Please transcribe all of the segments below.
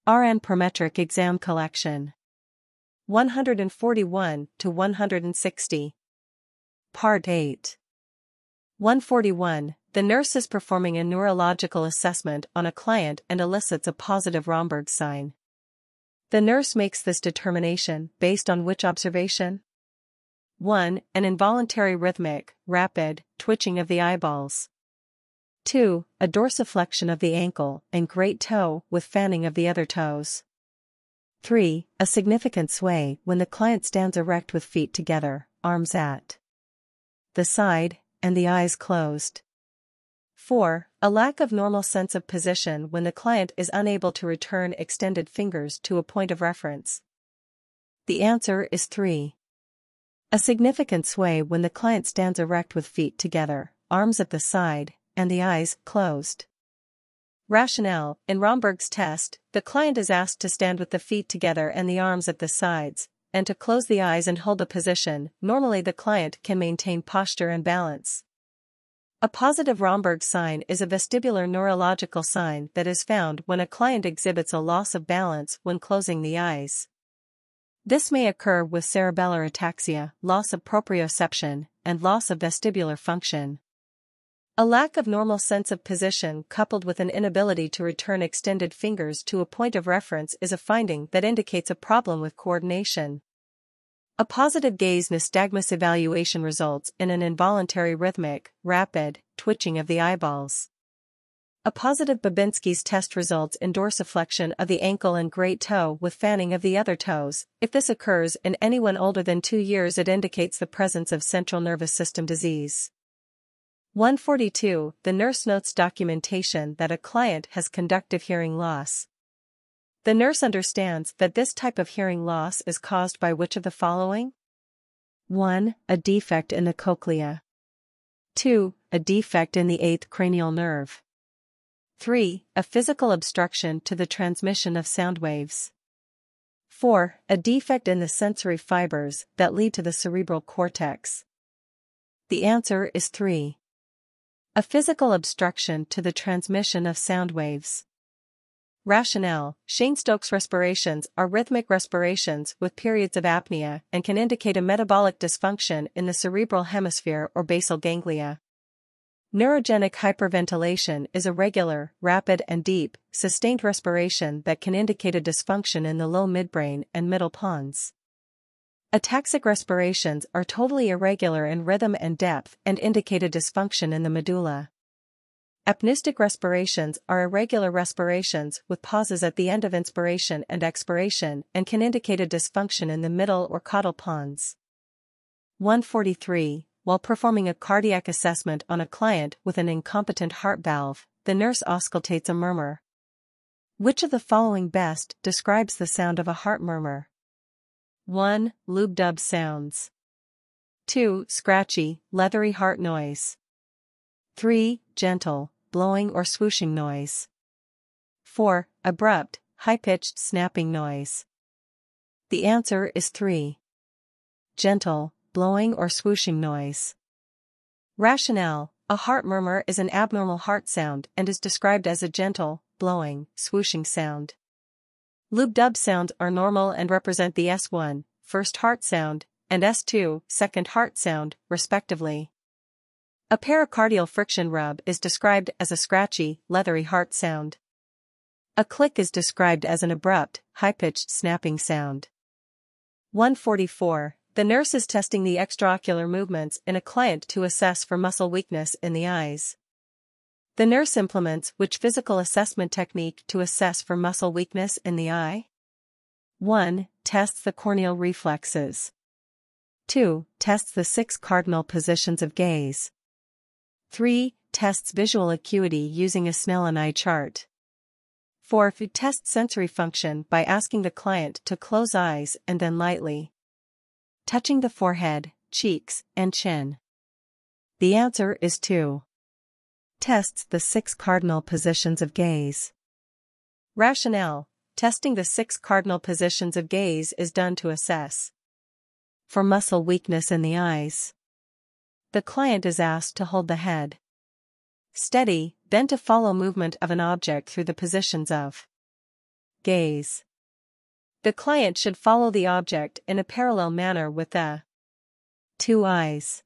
RN Prometric Exam Collection 141 to 160. Part 8. 141. The nurse is performing a neurological assessment on a client and elicits a positive Romberg sign. The nurse makes this determination based on which observation? 1. An involuntary rhythmic, rapid, twitching of the eyeballs. 2. A dorsiflexion of the ankle and great toe with fanning of the other toes. 3. A significant sway when the client stands erect with feet together, arms at the side, and the eyes closed. 4. A lack of normal sense of position when the client is unable to return extended fingers to a point of reference. The answer is 3. A significant sway when the client stands erect with feet together, arms at the side, and the eyes closed. Rationale: in Romberg's test, the client is asked to stand with the feet together and the arms at the sides, and to close the eyes and hold a position. Normally the client can maintain posture and balance. A positive Romberg sign is a vestibular neurological sign that is found when a client exhibits a loss of balance when closing the eyes. This may occur with cerebellar ataxia, loss of proprioception, and loss of vestibular function. A lack of normal sense of position coupled with an inability to return extended fingers to a point of reference is a finding that indicates a problem with coordination. A positive gaze nystagmus evaluation results in an involuntary rhythmic, rapid, twitching of the eyeballs. A positive Babinski's test results in dorsiflexion of the ankle and great toe with fanning of the other toes. If this occurs in anyone older than 2 years, it indicates the presence of central nervous system disease. 142. The nurse notes documentation that a client has conductive hearing loss. The nurse understands that this type of hearing loss is caused by which of the following? 1. A defect in the cochlea. 2. A defect in the 8th cranial nerve. 3. A physical obstruction to the transmission of sound waves. 4. A defect in the sensory fibers that lead to the cerebral cortex. The answer is 3. A physical obstruction to the transmission of sound waves. Rationale: Cheyne-Stokes respirations are rhythmic respirations with periods of apnea and can indicate a metabolic dysfunction in the cerebral hemisphere or basal ganglia. Neurogenic hyperventilation is a regular, rapid and deep, sustained respiration that can indicate a dysfunction in the low midbrain and middle pons. Ataxic respirations are totally irregular in rhythm and depth and indicate a dysfunction in the medulla. Apneustic respirations are irregular respirations with pauses at the end of inspiration and expiration and can indicate a dysfunction in the middle or caudal pons. 143. While performing a cardiac assessment on a client with an incompetent heart valve, the nurse auscultates a murmur. Which of the following best describes the sound of a heart murmur? 1. Lube-dub sounds. 2. Scratchy, leathery heart noise. 3. Gentle, blowing or swooshing noise. 4. Abrupt, high-pitched snapping noise. The answer is 3. Gentle, blowing or swooshing noise. Rationale: a heart murmur is an abnormal heart sound and is described as a gentle, blowing, swooshing sound. Lube-dub sounds are normal and represent the S1, first heart sound, and S2, second heart sound, respectively. A pericardial friction rub is described as a scratchy, leathery heart sound. A click is described as an abrupt, high-pitched snapping sound. 144. The nurse is testing the extraocular movements in a client to assess for muscle weakness in the eyes. The nurse implements which physical assessment technique to assess for muscle weakness in the eye? 1. Tests the corneal reflexes. 2. Tests the 6 cardinal positions of gaze. 3. Tests visual acuity using a Snellen eye chart. 4. Tests sensory function by asking the client to close eyes and then lightly touching the forehead, cheeks, and chin. The answer is 2. Tests the 6 cardinal positions of gaze. Rationale: testing the 6 cardinal positions of gaze is done to assess for muscle weakness in the eyes. The client is asked to hold the head steady, then to follow movement of an object through the positions of Gaze. The client should follow the object in a parallel manner with the 2 eyes.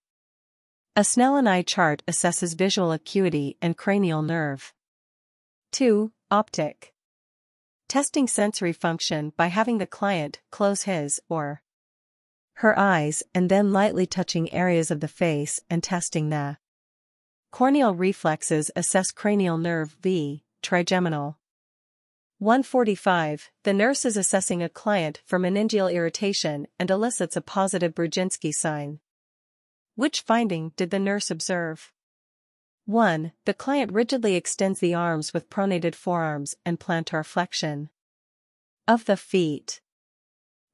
A Snellen eye chart assesses visual acuity and cranial nerve. 2. Optic. Testing sensory function by having the client close his or her eyes and then lightly touching areas of the face and testing the corneal reflexes. Assess cranial nerve v. Trigeminal. 145. The nurse is assessing a client for meningeal irritation and elicits a positive Brudzinski sign. Which finding did the nurse observe? 1. The client rigidly extends the arms with pronated forearms and plantar flexion of the feet.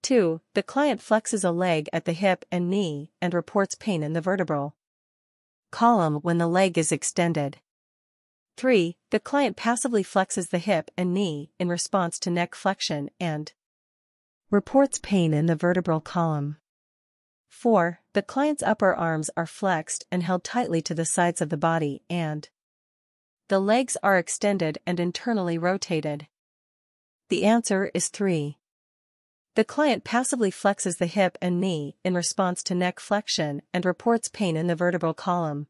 2. The client flexes a leg at the hip and knee and reports pain in the vertebral column when the leg is extended. 3. The client passively flexes the hip and knee in response to neck flexion and reports pain in the vertebral column. 4. The client's upper arms are flexed and held tightly to the sides of the body and the legs are extended and internally rotated. The answer is 3. The client passively flexes the hip and knee in response to neck flexion and reports pain in the vertebral column.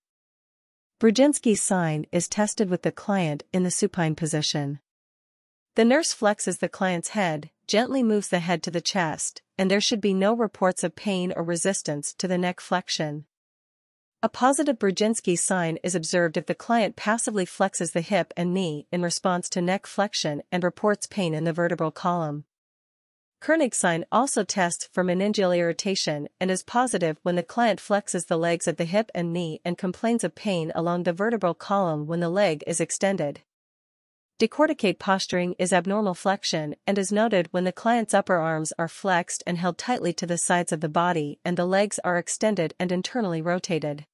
Brudzinski's sign is tested with the client in the supine position. The nurse flexes the client's head, gently moves the head to the chest, and there should be no reports of pain or resistance to the neck flexion. A positive Brudzinski sign is observed if the client passively flexes the hip and knee in response to neck flexion and reports pain in the vertebral column. Koenig's sign also tests for meningeal irritation and is positive when the client flexes the legs at the hip and knee and complains of pain along the vertebral column when the leg is extended. Decorticate posturing is abnormal flexion and is noted when the client's upper arms are flexed and held tightly to the sides of the body and the legs are extended and internally rotated.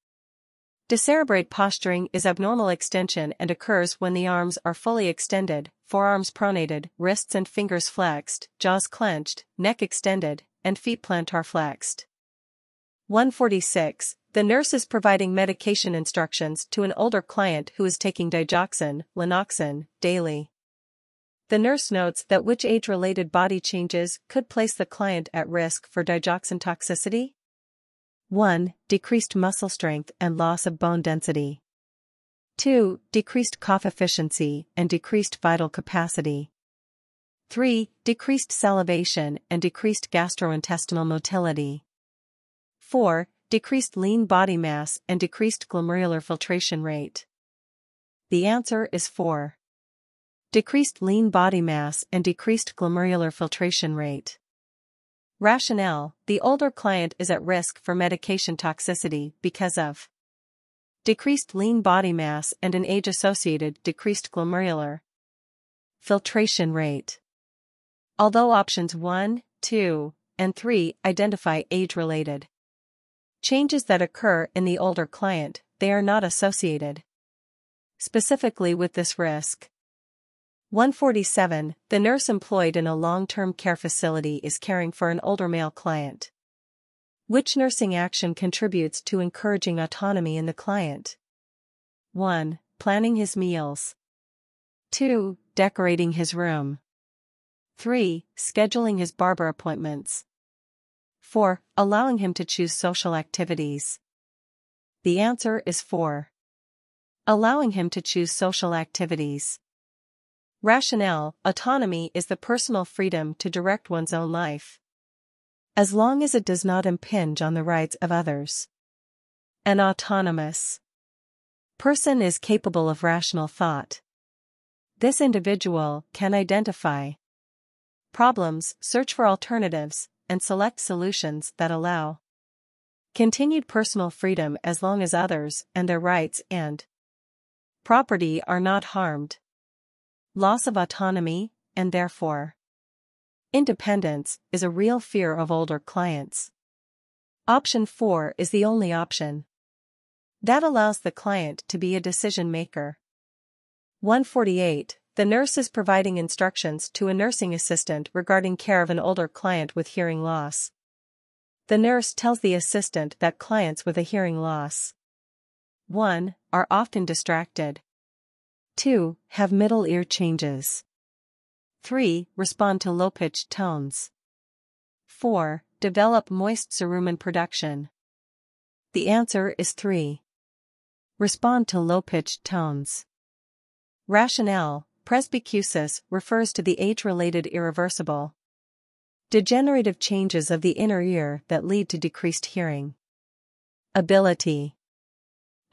Decerebrate posturing is abnormal extension and occurs when the arms are fully extended, forearms pronated, wrists and fingers flexed, jaws clenched, neck extended, and feet plantar flexed. 146. The nurse is providing medication instructions to an older client who is taking digoxin, Lanoxin, daily. The nurse notes that which age-related body changes could place the client at risk for digoxin toxicity? 1. Decreased muscle strength and loss of bone density. 2. Decreased cough efficiency and decreased vital capacity. 3. Decreased salivation and decreased gastrointestinal motility. 4. Decreased lean body mass and decreased glomerular filtration rate. The answer is 4. Decreased lean body mass and decreased glomerular filtration rate. Rationale: the older client is at risk for medication toxicity because of decreased lean body mass and an age-associated decreased glomerular filtration rate. Although options 1, 2, and 3 identify age-related changes that occur in the older client, they are not associated specifically with this risk. 147. The nurse employed in a long-term care facility is caring for an older male client. Which nursing action contributes to encouraging autonomy in the client? 1. Planning his meals. 2. Decorating his room. 3. Scheduling his barber appointments. 4. Allowing him to choose social activities. The answer is 4. Allowing him to choose social activities. Rationale: autonomy is the personal freedom to direct one's own life, as long as it does not impinge on the rights of others. An autonomous person is capable of rational thought. This individual can identify problems, search for alternatives, and select solutions that allow continued personal freedom as long as others and their rights and property are not harmed. Loss of autonomy, and therefore independence, is a real fear of older clients. Option 4 is the only option that allows the client to be a decision maker. 148. The nurse is providing instructions to a nursing assistant regarding care of an older client with hearing loss. The nurse tells the assistant that clients with a hearing loss 1. Are often distracted. 2. Have middle ear changes. 3. Respond to low-pitched tones. 4. Develop moist cerumen production. The answer is 3. Respond to low-pitched tones. Rationale: presbycusis refers to the age-related irreversible degenerative changes of the inner ear that lead to decreased hearing ability.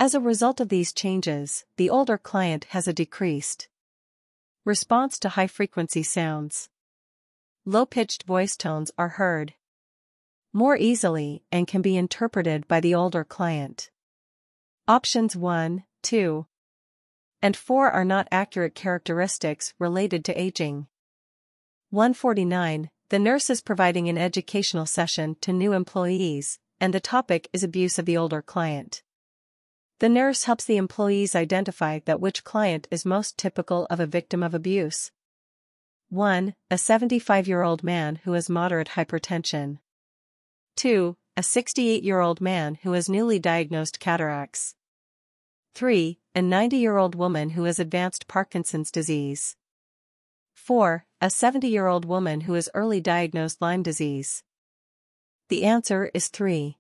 As a result of these changes, the older client has a decreased response to high-frequency sounds. Low-pitched voice tones are heard more easily and can be interpreted by the older client. Options 1, 2, and 4 are not accurate characteristics related to aging. 149. The nurse is providing an educational session to new employees, and the topic is abuse of the older client. The nurse helps the employees identify that which client is most typical of a victim of abuse. 1. A 75-year-old man who has moderate hypertension. 2. A 68-year-old man who has newly diagnosed cataracts. 3. A 90-year-old woman who has advanced Parkinson's disease. 4. A 70-year-old woman who has early diagnosed Lyme disease. The answer is 3.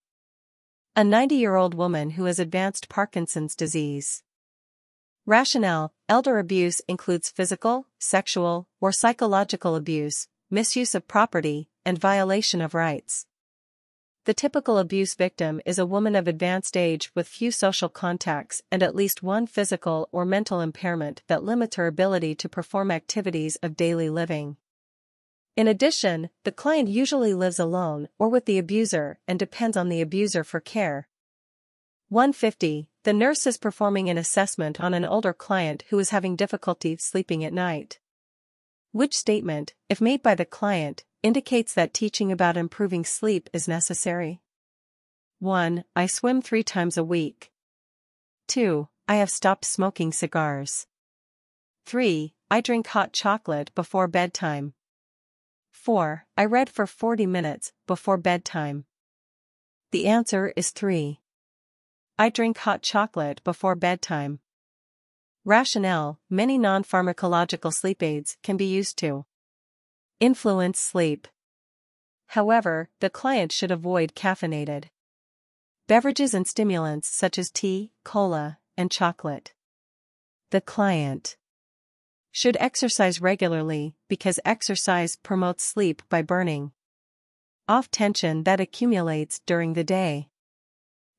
A 90-year-old woman who has advanced Parkinson's disease. Rationale: elder abuse includes physical, sexual, or psychological abuse, misuse of property, and violation of rights. The typical abuse victim is a woman of advanced age with few social contacts and at least one physical or mental impairment that limits her ability to perform activities of daily living. In addition, the client usually lives alone or with the abuser and depends on the abuser for care. 150. The nurse is performing an assessment on an older client who is having difficulty sleeping at night. Which statement, if made by the client, indicates that teaching about improving sleep is necessary? 1. I swim 3 times a week. 2. I have stopped smoking cigars. 3. I drink hot chocolate before bedtime. 4. I read for 40 minutes before bedtime. The answer is 3. I drink hot chocolate before bedtime. Rationale: many non-pharmacological sleep aids can be used to influence sleep. However, the client should avoid caffeinated beverages and stimulants such as tea, cola, and chocolate. The client should exercise regularly because exercise promotes sleep by burning off tension that accumulates during the day.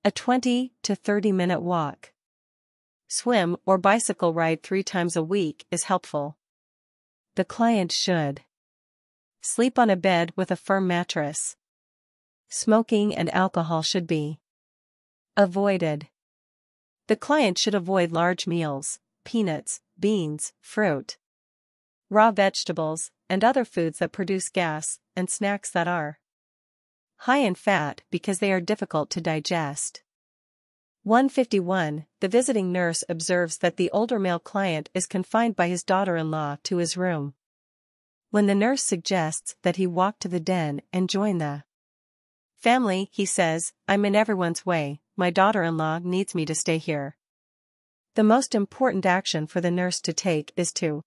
A 20 to 30-minute walk, swim, or bicycle ride 3 times a week is helpful. The client should sleep on a bed with a firm mattress. Smoking and alcohol should be avoided. The client should avoid large meals, peanuts, beans, fruit, raw vegetables, and other foods that produce gas, and snacks that are high in fat because they are difficult to digest. 151. The visiting nurse observes that the older male client is confined by his daughter-in-law to his room. When the nurse suggests that he walk to the den and join the family, he says, "I'm in everyone's way, my daughter-in-law needs me to stay here." The most important action for the nurse to take is to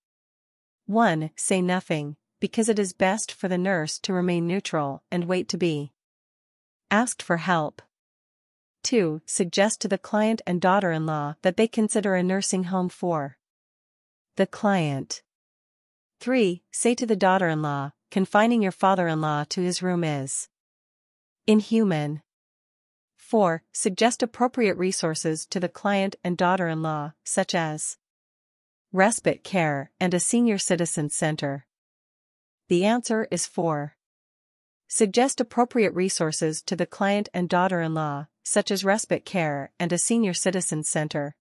1. Say nothing, because it is best for the nurse to remain neutral and wait to be asked for help. 2. Suggest to the client and daughter-in-law that they consider a nursing home for the client. 3. Say to the daughter-in-law, confining your father-in-law to his room is inhuman. 4. Suggest appropriate resources to the client and daughter-in-law, such as respite care and a senior citizen center. The answer is 4. Suggest appropriate resources to the client and daughter-in-law, such as respite care and a senior citizen center.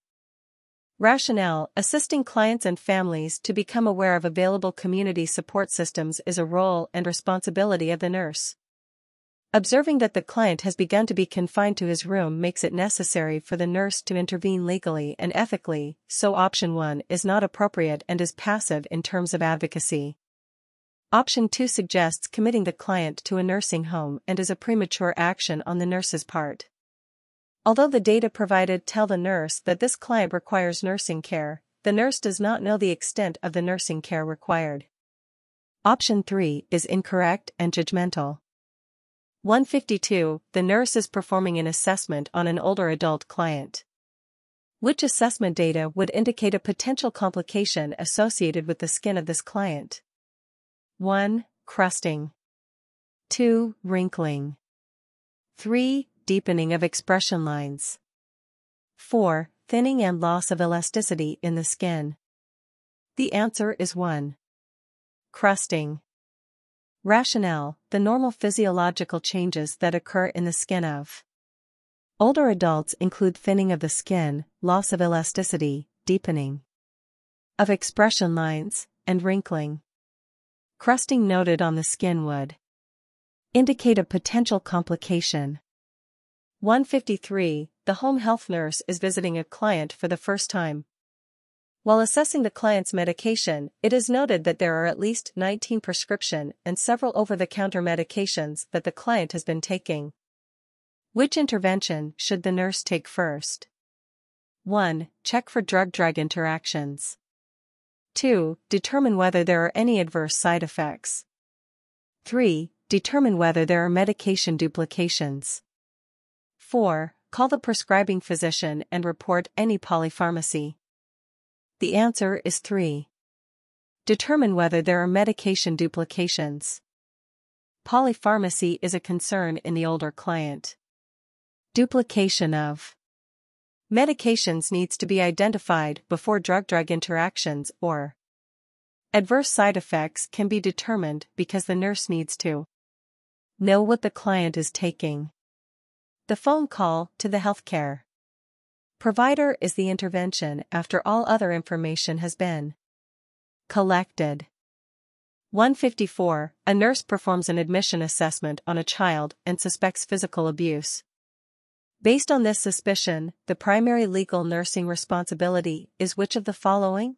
Rationale: assisting clients and families to become aware of available community support systems is a role and responsibility of the nurse. Observing that the client has begun to be confined to his room makes it necessary for the nurse to intervene legally and ethically, so option 1 is not appropriate and is passive in terms of advocacy. Option 2 suggests committing the client to a nursing home and is a premature action on the nurse's part. Although the data provided tell the nurse that this client requires nursing care, the nurse does not know the extent of the nursing care required. Option 3 is incorrect and judgmental. 152. The nurse is performing an assessment on an older adult client. Which assessment data would indicate a potential complication associated with the skin of this client? 1. Crusting. 2. Wrinkling. 3. Deepening of expression lines. 4. Thinning and loss of elasticity in the skin. The answer is 1. Crusting. Rationale: the normal physiological changes that occur in the skin of older adults include thinning of the skin, loss of elasticity, deepening of expression lines, and wrinkling. Crusting noted on the skin would indicate a potential complication. 153. The home health nurse is visiting a client for the first time. While assessing the client's medication, it is noted that there are at least 19 prescription and several over-the-counter medications that the client has been taking. Which intervention should the nurse take first? 1. Check for drug-drug interactions. 2. Determine whether there are any adverse side effects. 3. Determine whether there are medication duplications. 4. Call the prescribing physician and report any polypharmacy. The answer is 3. Determine whether there are medication duplications. Polypharmacy is a concern in the older client. Duplication of medications needs to be identified before drug-drug interactions or adverse side effects can be determined because the nurse needs to know what the client is taking. The phone call to the healthcare provider is the intervention after all other information has been collected. 154. A nurse performs an admission assessment on a child and suspects physical abuse. Based on this suspicion, the primary legal nursing responsibility is which of the following?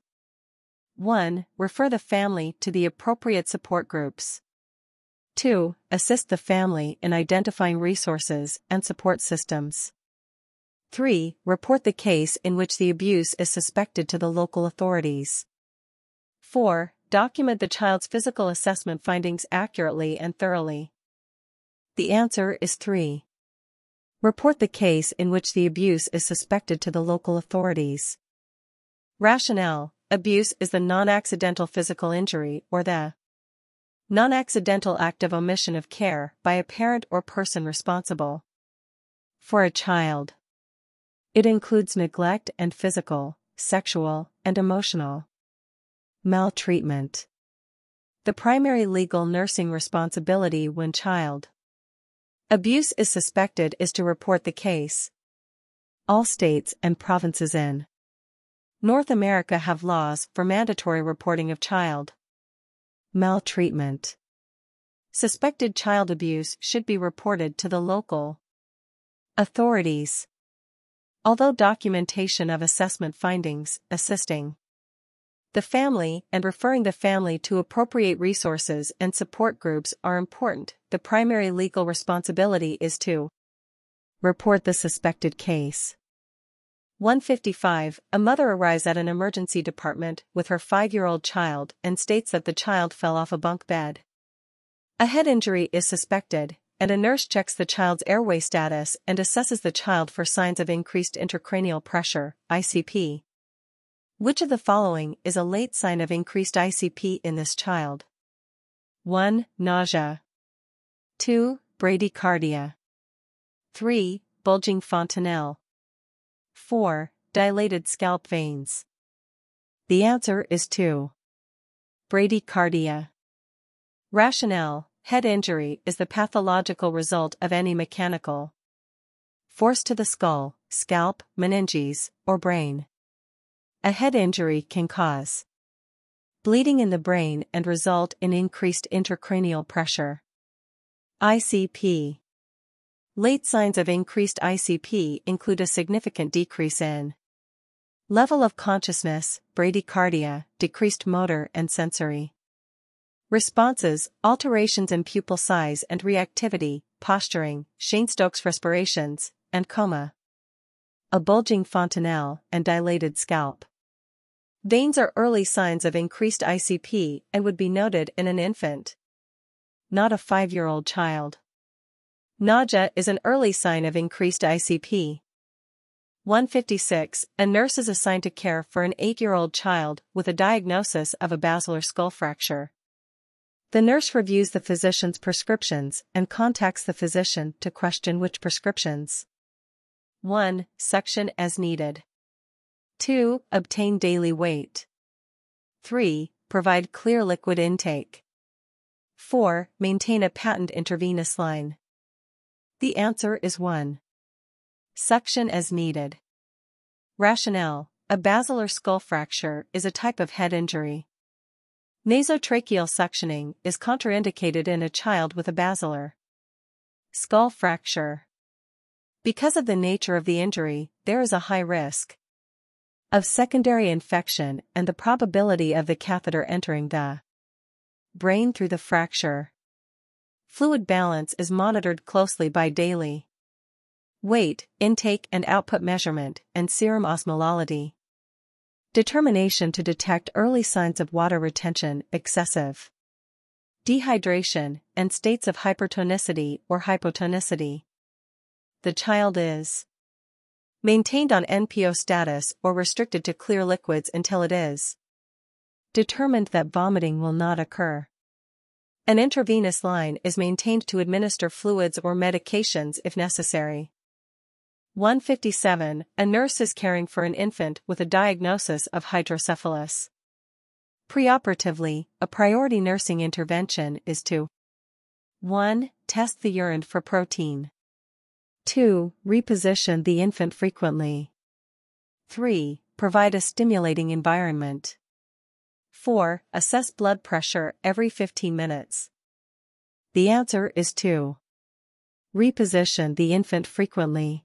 1. Refer the family to the appropriate support groups. 2. Assist the family in identifying resources and support systems. 3. Report the case in which the abuse is suspected to the local authorities. 4. Document the child's physical assessment findings accurately and thoroughly. The answer is 3. Report the case in which the abuse is suspected to the local authorities. Rationale: abuse is the non-accidental physical injury or the non-accidental act of omission of care by a parent or person responsible for a child. It includes neglect and physical, sexual, and emotional maltreatment. The primary legal nursing responsibility when child abuse is suspected is to report the case. All states and provinces in North America have laws for mandatory reporting of child maltreatment. Suspected child abuse should be reported to the local authorities. Although documentation of assessment findings, assisting the family and referring the family to appropriate resources and support groups are important, the primary legal responsibility is to report the suspected case. 155. A mother arrives at an emergency department with her 5-year-old child and states that the child fell off a bunk bed. A head injury is suspected, and a nurse checks the child's airway status and assesses the child for signs of increased intracranial pressure, ICP. Which of the following is a late sign of increased ICP in this child? 1. Nausea. 2. Bradycardia. 3. Bulging fontanelle. 4. Dilated scalp veins. The answer is 2. Bradycardia. Rationale: head injury is the pathological result of any mechanical force to the skull, scalp, meninges, or brain. A head injury can cause bleeding in the brain and result in increased intracranial pressure. ICP. Late signs of increased ICP include a significant decrease in level of consciousness, bradycardia, decreased motor and sensory responses, alterations in pupil size and reactivity, posturing, Cheyne-Stokes respirations, and coma. A bulging fontanelle and dilated scalp. Veins are early signs of increased ICP and would be noted in an infant, not a 5-year-old child. Nausea is an early sign of increased ICP. 156. A nurse is assigned to care for an 8-year-old child with a diagnosis of a basilar skull fracture. The nurse reviews the physician's prescriptions and contacts the physician to question which prescriptions. 1. Suction as needed. 2. Obtain daily weight. 3. Provide clear liquid intake. 4. Maintain a patent intravenous line. The answer is 1. Suction as needed. Rationale: a basilar skull fracture is a type of head injury. Nasotracheal suctioning is contraindicated in a child with a basilar skull fracture. Because of the nature of the injury, there is a high risk of secondary infection and the probability of the catheter entering the brain through the fracture. Fluid balance is monitored closely by daily weight, intake and output measurement, and serum osmolality. Determination to detect early signs of water retention, excessive dehydration, and states of hypertonicity or hypotonicity. The child is maintained on NPO status or restricted to clear liquids until it is determined that vomiting will not occur. An intravenous line is maintained to administer fluids or medications if necessary. 157. A nurse is caring for an infant with a diagnosis of hydrocephalus. Preoperatively, a priority nursing intervention is to 1. Test the urine for protein. 2. Reposition the infant frequently. 3. Provide a stimulating environment. 4. Assess blood pressure every 15 minutes. The answer is 2. Reposition the infant frequently.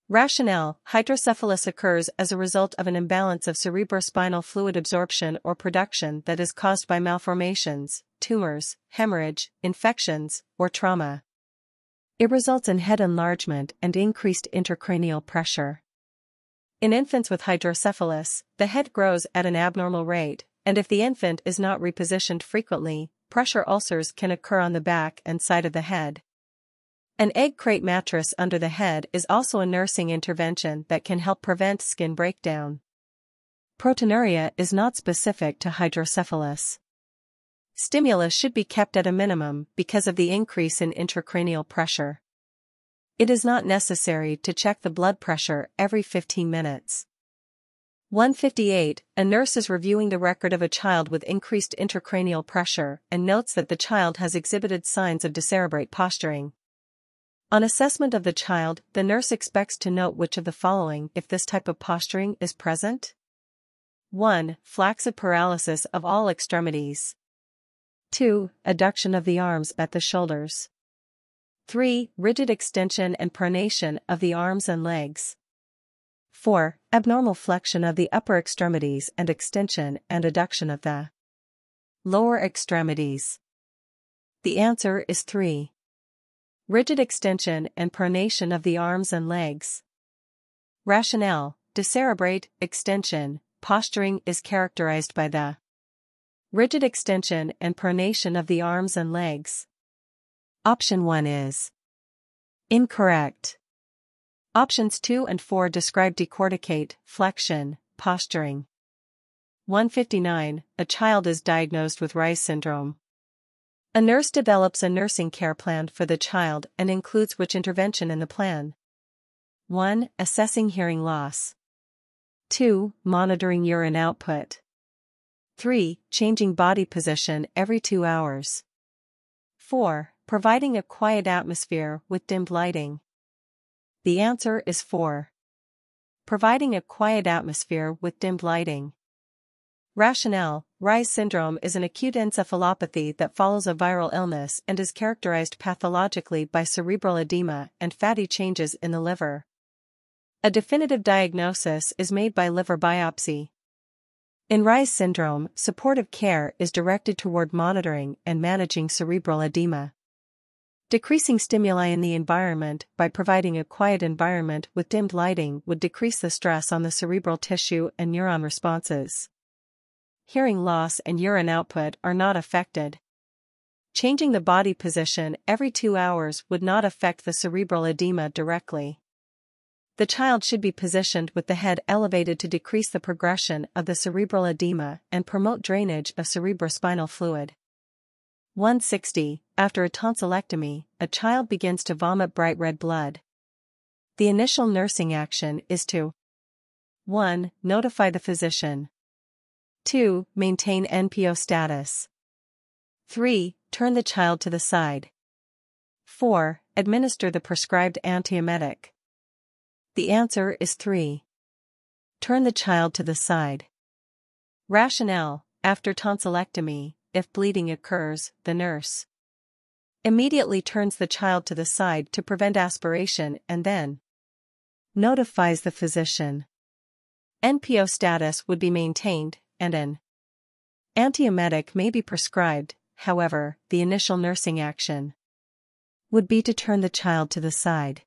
Rationale: hydrocephalus occurs as a result of an imbalance of cerebrospinal fluid absorption or production that is caused by malformations, tumors, hemorrhage, infections, or trauma. It results in head enlargement and increased intracranial pressure. In infants with hydrocephalus, the head grows at an abnormal rate, and if the infant is not repositioned frequently, pressure ulcers can occur on the back and side of the head. An egg crate mattress under the head is also a nursing intervention that can help prevent skin breakdown. Proteinuria is not specific to hydrocephalus. Stimulus should be kept at a minimum because of the increase in intracranial pressure. It is not necessary to check the blood pressure every 15 minutes. 158. A nurse is reviewing the record of a child with increased intracranial pressure and notes that the child has exhibited signs of decerebrate posturing. On assessment of the child, the nurse expects to note which of the following if this type of posturing is present. 1. Flaccid paralysis of all extremities. 2. Adduction of the arms at the shoulders. 3. Rigid extension and pronation of the arms and legs. 4. Abnormal flexion of the upper extremities and extension and adduction of the lower extremities. The answer is 3. Rigid extension and pronation of the arms and legs. Rationale: decerebrate extension posturing is characterized by the rigid extension and pronation of the arms and legs. Option 1 is incorrect. Options 2 and 4 describe decorticate, flexion, posturing. 159. A child is diagnosed with Reye's syndrome. A nurse develops a nursing care plan for the child and includes which intervention in the plan? 1. Assessing hearing loss. 2. Monitoring urine output. 3. Changing body position every 2 hours. 4. Providing a quiet atmosphere with dimmed lighting. The answer is 4. Providing a quiet atmosphere with dimmed lighting. Rationale: Reye's syndrome is an acute encephalopathy that follows a viral illness and is characterized pathologically by cerebral edema and fatty changes in the liver. A definitive diagnosis is made by liver biopsy. In Reye's syndrome, supportive care is directed toward monitoring and managing cerebral edema. Decreasing stimuli in the environment by providing a quiet environment with dimmed lighting would decrease the stress on the cerebral tissue and neuron responses. Hearing loss and urine output are not affected. Changing the body position every 2 hours would not affect the cerebral edema directly. The child should be positioned with the head elevated to decrease the progression of the cerebral edema and promote drainage of cerebrospinal fluid. 160. After a tonsillectomy, a child begins to vomit bright red blood. The initial nursing action is to 1. Notify the physician. 2. Maintain NPO status. 3. Turn the child to the side. 4. Administer the prescribed antiemetic. The answer is 3. Turn the child to the side. Rationale: after tonsillectomy, if bleeding occurs, the nurse immediately turns the child to the side to prevent aspiration and then notifies the physician. NPO status would be maintained, and an antiemetic may be prescribed. However, the initial nursing action would be to turn the child to the side.